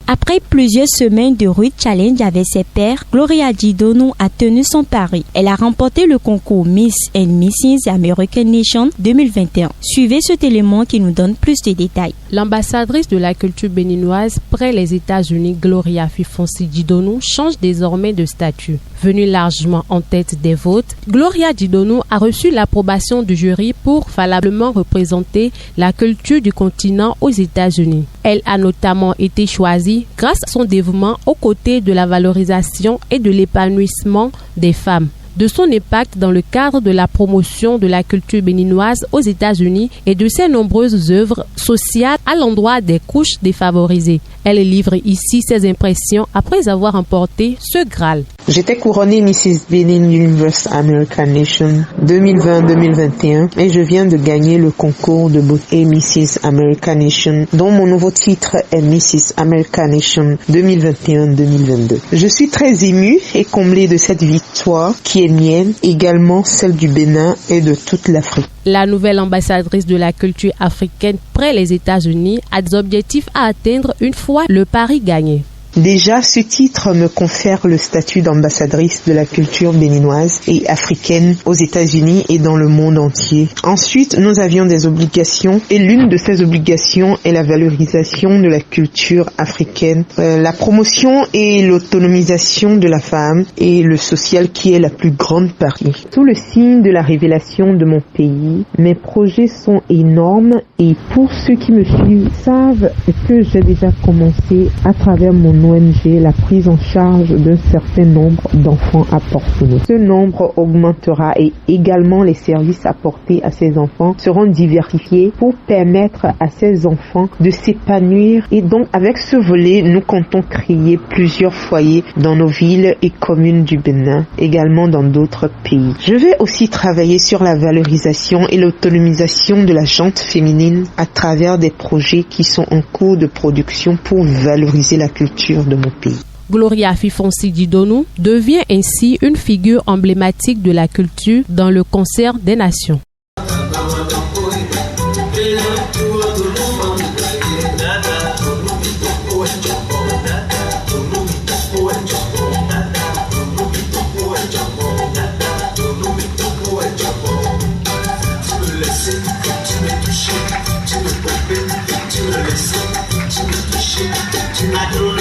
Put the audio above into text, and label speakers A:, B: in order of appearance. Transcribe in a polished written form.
A: Après plusieurs semaines de rude challenge avec ses pairs, Gloria Didonou a tenu son pari. Elle a remporté le concours Miss and Mrs. American Nation 2021. Suivez cet élément qui nous donne plus de détails.
B: L'ambassadrice de la culture béninoise près les États-Unis, Gloria Fifonsi Didonou, change désormais de statut. Venue largement en tête des votes, Gloria Didonou a reçu l'approbation du jury pour valablement représenter la culture du continent aux États-Unis. Elle a notamment été choisie grâce à son dévouement aux côtés de la valorisation et de l'épanouissement des femmes, de son impact dans le cadre de la promotion de la culture béninoise aux États-Unis et de ses nombreuses œuvres sociales à l'endroit des couches défavorisées. Elle livre ici ses impressions après avoir remporté ce Graal.
C: J'étais couronnée Mrs. Benin Universe American Nation 2020-2021 et je viens de gagner le concours de beauté Mrs. American Nation, dont mon nouveau titre est Mrs. American Nation 2021-2022. Je suis très émue et comblée de cette victoire qui est mienne, également celle du Bénin et de toute l'Afrique.
B: La nouvelle ambassadrice de la culture africaine près les États-Unis a des objectifs à atteindre une fois le pari gagné.
C: Déjà, ce titre me confère le statut d'ambassadrice de la culture béninoise et africaine aux États-Unis et dans le monde entier. Ensuite, nous avions des obligations et l'une de ces obligations est la valorisation de la culture africaine, la promotion et l'autonomisation de la femme et le social qui est la plus grande partie. Sous le signe de la révélation de mon pays, mes projets sont énormes et pour ceux qui me suivent savent que j'ai déjà commencé à travers mon ONG la prise en charge d'un certain nombre d'enfants apportés. Ce nombre augmentera et également les services apportés à ces enfants seront diversifiés pour permettre à ces enfants de s'épanouir et donc avec ce volet nous comptons créer plusieurs foyers dans nos villes et communes du Bénin, également dans d'autres pays. Je vais aussi travailler sur la valorisation et l'autonomisation de la gente féminine à travers des projets qui sont en cours de production pour valoriser la culture de mon pays.
B: Gloria Fifonsi Didonou devient ainsi une figure emblématique de la culture dans le concert des nations.
D: I don't